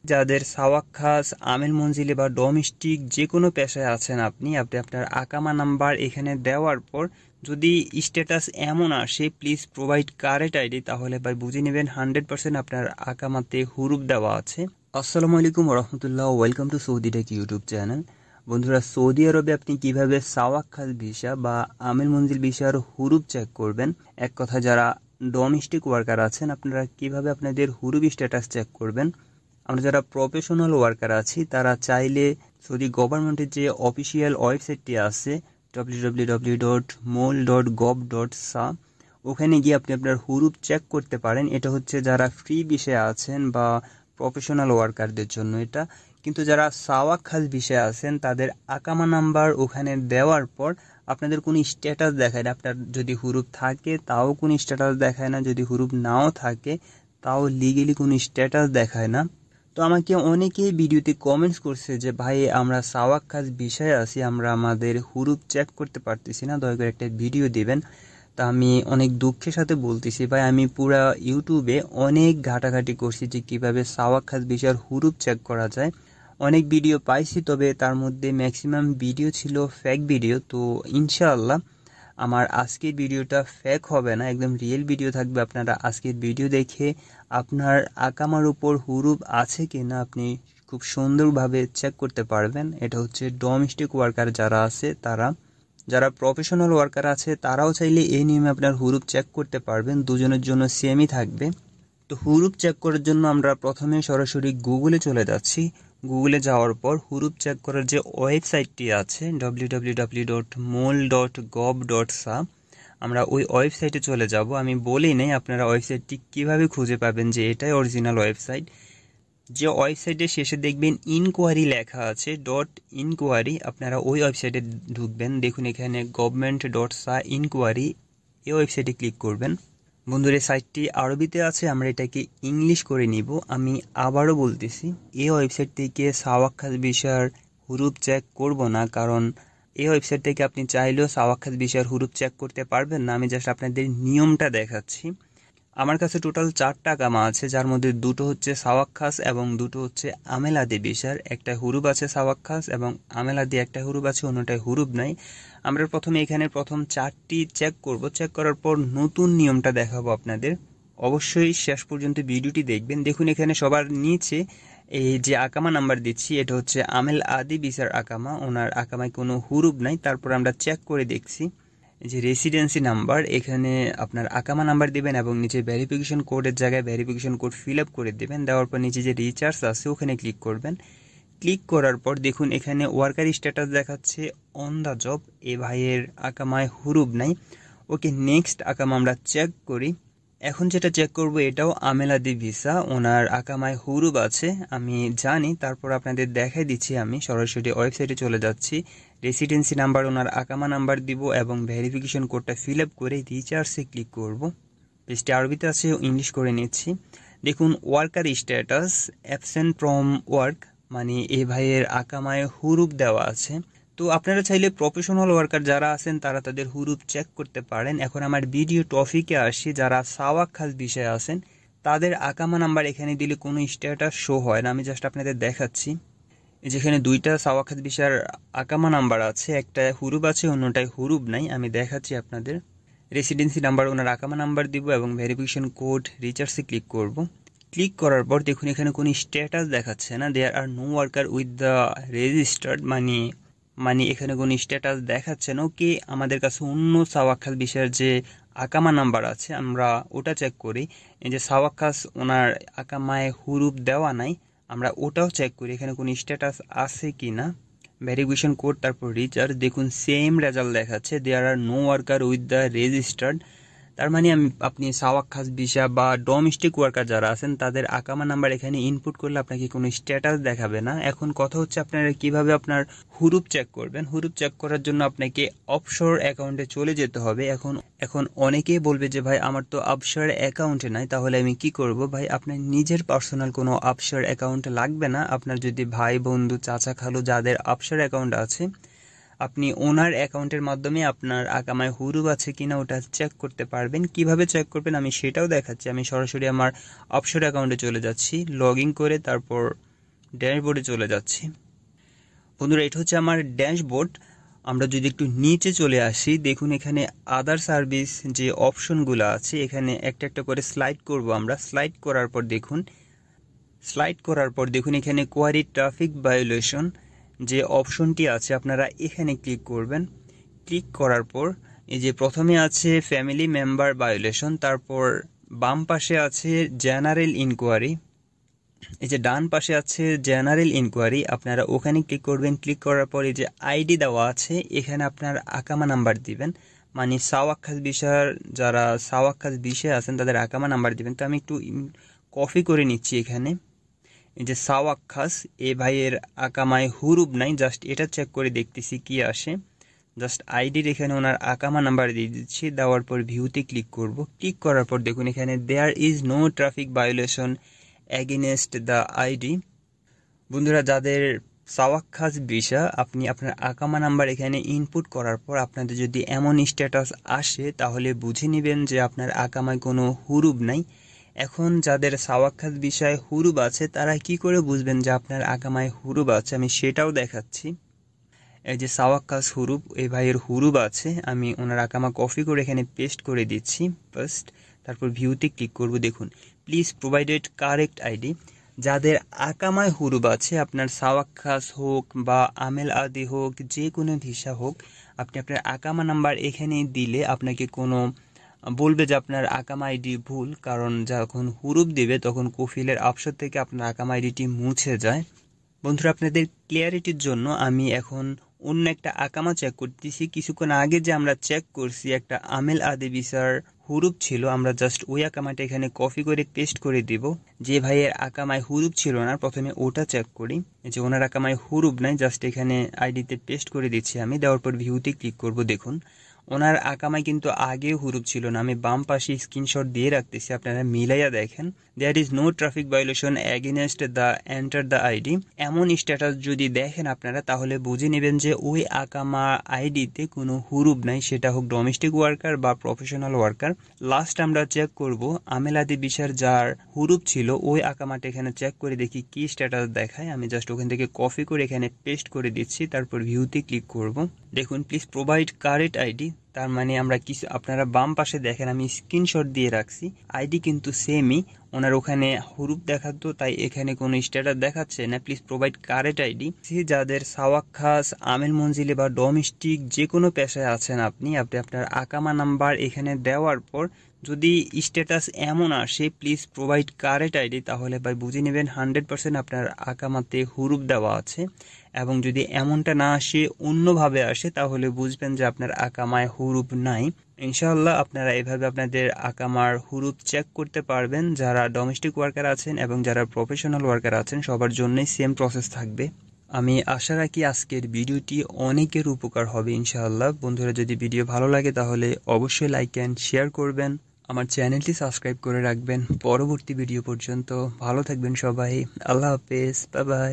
যাদের সাওয়াক খাস, আমেল মঞ্জিলে বা ডোমেস্টিক যে কোনো পেশায় আছেন আপনি আপনার আকামা নাম্বার এখানে দেওয়ার পর যদি স্ট্যাটাস এমন আসে প্লিজ প্রোভাইড কারেক্ট আইডি, তাহলে ভাই বুঝে নেবেন 100% আপনার আকামাতে হুরুপ দেওয়া আছে। আসসালামু আলাইকুম রহমতুল্লাহ, welcome to Saudi tech YouTube channel. বন্ধুরা, সৌদি আরবে আপনি কিভাবে সাওয়াক খাস ভিসা বা আমেল মঞ্জিল ভিসার হুরুপ চেক করবেন, এক কথা যারা ডোমেস্টিক ওয়ার্কার আছেন আপনারা কিভাবে আপনাদের হুরুপ স্ট্যাটাস চেক করবেন। আমরা যারা প্রফেশনাল ওয়ার্কার আছি তারা চাইলে সৌদি গভর্নমেন্টের যে অফিসিয়াল ওয়েবসাইটটি আছে www.mol.gov.sa, ওখানে গিয়ে আপনি আপনার হুরুপ চেক করতে পারেন। এটা হচ্ছে যারা ফ্রি বিষয়ে আছেন বা প্রফেশনাল ওয়ার্কারদের জন্য এটা। কিন্তু যারা সাওয়াক খাস বিষয়ে আছেন তাদের আকামা নাম্বার ওখানে দেওয়ার পর আপনাদের কোনো স্ট্যাটাস দেখায় না। আপনার যদি হুরুপ থাকে তাও কোনো স্ট্যাটাস দেখায় না, যদি হুরুপ নাও থাকে তাও লিগেলি কোনো স্ট্যাটাস দেখায় না। তো আমাকে অনেকেই ভিডিওতে কমেন্টস করছে যে ভাই আমরা সাওয়াক খাস বিষয়ে আছি, আমরা আমাদের হুরুপ চেক করতে পারতেছি না, দয়া করে একটা ভিডিও দিবেন। তা আমি অনেক দুঃখের সাথে বলতেছি ভাই, আমি পুরা ইউটিউবে অনেক ঘাটাঘাটি করছি যে কিভাবে সাওয়াক খাস বিষয়ের হুরুপ চেক করা যায়। অনেক ভিডিও পাইছি, তবে তার মধ্যে ম্যাক্সিমাম ভিডিও ছিল ফেক ভিডিও। তো ইনশাআল্লাহ আমার আজকের ভিডিওটা ফেক হবে না, একদম রিয়েল ভিডিও থাকবে। আপনারা আজকের ভিডিও দেখে আপনার আকামার উপর হুরুপ আছে কিনা আপনি খুব সুন্দরভাবে চেক করতে পারবেন। এটা হচ্ছে ডোমেস্টিক ওয়ার্কার যারা আছে তারা, যারা প্রফেশনাল ওয়ার্কার আছে তারাও চাইলে এই নিয়মে আপনার হুরুপ চেক করতে পারবেন, দুজনের জন্য সেমই থাকবে। তো হুরুপ চেক করার জন্য আমরা প্রথমে সরাসরি গুগলে চলে যাচ্ছি। গুগলে যাওয়ার পর হুরুপ চেক করার যে ওয়েবসাইটটি আছে www.mol.gov.sa, আমরা ওই ওয়েবসাইটে চলে যাব। আমি বলি নেই আপনারা ওয়েবসাইটটি কিভাবে খুঁজে পাবেন যে এটাই অরিজিনাল ওয়েবসাইট। যে ওয়েবসাইটের শেষে দেখবেন ইনকোয়ারি লেখা আছে, ডট ইনকোয়ারি, আপনারা ওই ওয়েবসাইটে ঢুকবেন। দেখুন এখানে গভর্নমেন্ট.sa ইনকোয়ারি, এই ওয়েবসাইটে ক্লিক করবেন। বন্ধুরা, এই সাইটটি আরবিতে আছে, আমরা এটাকে ইংলিশ করে নিব। আমি আবারও বলতেছি, এই ওয়েবসাইট থেকে সাওয়াক খাস ভিসার হুরুপ চেক করব না, কারণ এই ওয়েবসাইট থেকে আপনি চাইলেও সাওয়াক খাস ভিসার হুরুপ চেক করতে পারবেন না। আমি জাস্ট আপনাদের নিয়মটা দেখাচ্ছি। আমার কাছে টোটাল 4টা আকামা আছে, যার মধ্যে দুটো হচ্ছে সাওয়াক খাস এবং দুটো হচ্ছে আমেলাদি ভিসার। একটা হুরুপ আছে সাওয়াক খাস এবং আমেলাদি একটা হুরুপ আছে, অন্যটায় হুরুপ নাই। আমরা প্রথমে এখানে প্রথম 4টি চেক করব। চেক করার পর নতুন নিয়মটা দেখাবো আপনাদের। অবশ্যই শেষ পর্যন্ত ভিডিওটি দেখবেন। দেখুন এখানে সবার নিচে এই যে আকামা নাম্বার দিচ্ছি এটা হচ্ছে আমেল আদি ভিসার আকামা, ওনার আকামায় কোনো হুরুপ নাই। তারপর আমরা চেক করে দেখছি যে রেসিডেন্সি নাম্বার, এখানে আপনার আকামা নাম্বার দিবেন এবং নিচে ভেরিফিকেশন কোডের জায়গায় ভেরিফিকেশন কোড ফিল আপ করে দেবেন। দেওয়ার পর নিচে যে রিচার্জ আছে ওখানে ক্লিক করবেন। ক্লিক করার পর দেখুন এখানে ওয়ার্কার স্ট্যাটাস দেখাচ্ছে অন দ্য জব, এ ভাইয়ের আকামায় হুরুপ নাই। ওকে, নেক্সট আকামা আমরা চেক করি। এখন যেটা চেক করব এটাও আমেলাদি ভিসা, ওনার আকামায় হুরুপ আছে আমি জানি, তারপর আপনাদের দেখাই দিচ্ছি। আমি সরাসরি ওয়েবসাইটে চলে যাচ্ছি, রেসিডেন্সি নাম্বার ওনার আকামা নাম্বার দিব এবং ভেরিফিকেশন কোডটা ফিল আপ করে রিচার্জে ক্লিক করব। পেজটি আরবিতে আছে, ইংলিশ করে নিচ্ছি। দেখুন worker status absent from work, মানে এই ভাইয়ের আকামায় হুরুপ দেওয়া আছে। তো আপনারা চাইলে প্রফেশনাল ওয়ার্কার যারা আছেন তারা তাদের হুরুপ চেক করতে পারেন। এখন আমার ভিডিও টপিকে আসি, যারা সাওয়াক খাস বিষয়ে আছেন তাদের আকামা নাম্বার এখানে দিলে কোনো স্ট্যাটাস শো হয় না। আমি জাস্ট আপনাদের দেখাচ্ছি, যেখানে দুইটা সাওয়াক খাস বিষয়ের আকামা নাম্বার আছে, একটা হুরুপ আছে অন্যটায় হুরুপ নাই। আমি দেখাচ্ছি আপনাদের। রেসিডেন্সি নাম্বার ওনার আকামা নাম্বার দিব এবং ভেরিফিকেশন কোড রিচার্জে ক্লিক করব। ক্লিক করার পর দেখুন এখানে কোনো স্ট্যাটাস দেখাচ্ছে না, there are no worker with the registered, মানে এখানে কোনো স্ট্যাটাস দেখাচ্ছে না। ওকে, আমাদের কাছে অন্য সাওয়াক খাস বিষয়ের যে আকামা নাম্বার আছে আমরা ওটা চেক করি। এই যে সাওয়াক খাস ওনার আকামায় হুরুপ দেওয়া নাই, আমরা ওটাও চেক করি এখানে কোনো স্ট্যাটাস আছে কি না। ভেরিফিকেশন কোড তারপর রিচার্জ, দেখুন সেম রেজাল্ট দেখাচ্ছে, there are no worker with the registered. তার মানে আপনি সাওয়াক খাস ভিসা বা ডোমেস্টিক ওয়ার্কার যারা আছেন তাদের আকামা নাম্বার এখানে ইনপুট করলে আপনাকে কোনো স্ট্যাটাস দেখাবে না। এখন কথা হচ্ছে আপনারা কিভাবে আপনার হুরুপ চেক করবেন। হুরুপ চেক করার জন্য আপনাকে অফশোর অ্যাকাউন্টে চলে যেতে হবে। এখন অনেকেই বলবে যে ভাই আমার তো অফশোর অ্যাকাউন্টে নাই, তাহলে আমি কি করব? ভাই আপনার নিজের পার্সোনাল কোনো অফশোর অ্যাকাউন্ট লাগবে না। আপনার যদি ভাই বন্ধু চাচা খালু যাদের অফশোর অ্যাকাউন্ট আছে আপনি ওনার অ্যাকাউন্টের মাধ্যমে আপনার আকামায় হুরুপ আছে কিনা ওটা চেক করতে পারবেন। কিভাবে চেক করবেন আমি সেটাও দেখাচ্ছি। আমি সরাসরি আমার অফশোর অ্যাকাউন্টে চলে যাচ্ছি, লগ ইন করে তারপর ড্যাশবোর্ডে চলে যাচ্ছি। বন্ধুরা, এটা হচ্ছে আমার ড্যাশবোর্ড। আমরা যদি একটু নিচে চলে আসি, দেখুন এখানে আদার সার্ভিস যে অপশনগুলো আছে, এখানে একটা একটা করে স্লাইড করব আমরা। স্লাইড করার পর দেখুন এখানে কোয়ারি ট্রাফিক ভায়োলেশন যে অপশনটি আছে, আপনারা এখানে ক্লিক করবেন। ক্লিক করার পর এই যে প্রথমে আছে ফ্যামিলি মেম্বার ভায়োলেশন, তারপর বাম পাশে আছে জেনারেল ইনকোয়ারি, এই যে ডান পাশে আছে জেনারেল ইনকোয়ারি, আপনারা ওখানে ক্লিক করবেন। ক্লিক করার পর এই যে আইডি দেওয়া আছে, এখানে আপনার আকামা নাম্বার দিবেন, মানে সাওয়াক্কাস বিষয়ের যারা সাওয়াক্কাস বিষয়ে আছেন তাদের আকামা নাম্বার দিবেন। তো আমি একটু কপি করে নিচ্ছি এখানে। এই যে সাওয়াক্কাস, এ ভাইয়ের আকামায় হুরুপ নাই, জাস্ট এটা চেক করে দেখতেছি কি আসে। জাস্ট আইডির এখানে ওনার আকামা নাম্বার দিয়ে দিচ্ছি, দেওয়ার পর ভিউতে ক্লিক করব। ক্লিক করার পর দেখুন এখানে there is no traffic violation against the ID. বন্ধুরা, যাদের সাওয়াক্কাস ভিসা, আপনি আপনার আকামা নাম্বার এখানে ইনপুট করার পর আপনাদের যদি এমন স্ট্যাটাস আসে, তাহলে বুঝে নেবেন যে আপনার আকামায় কোনো হুরুপ নাই। এখন যাদের সাওয়াক্কাস ভিসায় হুরুপ আছে, তারা কি করে বুঝবেন যে আপনার আকামায় হুরুপ আছে, আমি সেটাও দেখাচ্ছি। এই যে সাওয়াক্কাস হুরুপ, এই ভাইয়ের হুরুপ আছে, আমি ওনার আকামা কপি করে এখানে পেস্ট করে দিচ্ছি ফার্স্ট। তারপর ভিউতে ক্লিক করব। দেখুন প্লিজ প্রোভাইডেড কারেক্ট আইডি। যাদের আকামায় হুরুপ আছে, আপনার সাওয়াক্কাস হোক বা আমেল আদি হোক, যে কোনো ভিসা হোক, আপনি আপনার আকামা নাম্বার এখানে দিলে আপনাকে কোনো বলবে যে আপনার আকামা আইডি ভুল, কারণ যখন হুরুপ দিবে তখন কফিলের অপশন থেকে আপনার আকামা আইডিটি মুছে যায়। বন্ধুরা, আপনাদের ক্লিয়ারিটির জন্য আমি এখন অন্য একটা আকামা চেক করতেছি। কিছুক্ষণ আগে যে আমরা চেক করছি একটা আমেল আদি ভিসার হুরুপ ছিল, আমরা জাস্ট ওই আকামাটা এখানে কপি করে পেস্ট করে দিব। যে ভাইয়ের আকামায় হুরুপ ছিল না, প্রথমে ওটা চেক করি। যে ওনার আকামায় হুরুপ নাই, জাস্ট এখানে আইডিতে পেস্ট করে দিচ্ছি আমি। দেওয়ার পর ভিউতে ক্লিক করব। দেখুন ওনার আকামায় কিন্তু আগেও হুরুপ ছিল না, আমি বাম পাশে স্ক্রিনশট দিয়ে রাখতেছি, আপনারা মিলাইয়া দেখেন। There is no traffic violation against the enter the ID. এমন স্ট্যাটাস যদি দেখেন আপনারা, তাহলে বুঝে নেবেন যে ওই আকামা আইডিতে কোনো হুরুপ নাই, সেটা হোক ডোমেস্টিক ওয়ার্কার বা প্রফেশনাল ওয়ার্কার। লাস্ট আমরা চেক করব আমেলাদি বিষয়ের যার হুরুপ ছিল, ওই আকামাটা এখানে চেক করে দেখি কি স্ট্যাটাস দেখায়। আমি জাস্ট ওখান থেকে কপি করে এখানে পেস্ট করে দিচ্ছি, তারপর ভিউতে ক্লিক করব। দেখুন প্লিজ প্রোভাইড কারেক্ট আইডি, তার মানে আমরা কিছু, আপনারা বাম পাশে দেখেন আমি স্ক্রিনশট দিয়ে রাখছি, আইডি কিন্তু সেমই। ওনার ওখানে হুরুপ দেখাতো, তাই এখানে কোনো স্ট্যাটাস দেখাচ্ছে না। Please provide correct ID. যাদের সাওয়াক্কাস, আমেল মঞ্জিলে বা ডোমেস্টিক যে কোনো পেশায় আছেন আপনি আপনার আকামা নাম্বার এখানে দেওয়ার পর যদি স্ট্যাটাস এমন আসে প্লিজ প্রোভাইড কারেক্ট আইডি, তাহলে ভাই বুঝে নেবেন 100% আপনার আকামাতে হুরুপ দেওয়া আছে। এবং যদি এমনটা না আসে, অন্যভাবে আসে, তাহলে বুঝবেন যে আপনার আকামায় হুরুপ নাই। ইনশাআল্লাহ আপনারা এভাবে আপনাদের আকামার হুরুপ চেক করতে পারবেন। যারা ডোমেস্টিক ওয়ার্কার আছেন এবং যারা প্রফেশনাল ওয়ার্কার আছেন, সবার জন্যই সেম প্রসেস থাকবে। আমি আশা রাখি আজকের ভিডিওটি অনেকের উপকার হবে ইনশাআল্লাহ। বন্ধুরা, যদি ভিডিও ভালো লাগে তাহলে অবশ্যই লাইক অ্যান্ড শেয়ার করবেন, আমার চ্যানেলটি সাবস্ক্রাইব করে রাখবেন। পরবর্তী ভিডিও পর্যন্ত ভালো থাকবেন সবাই। আল্লাহ হাফেজ, বাই বাই।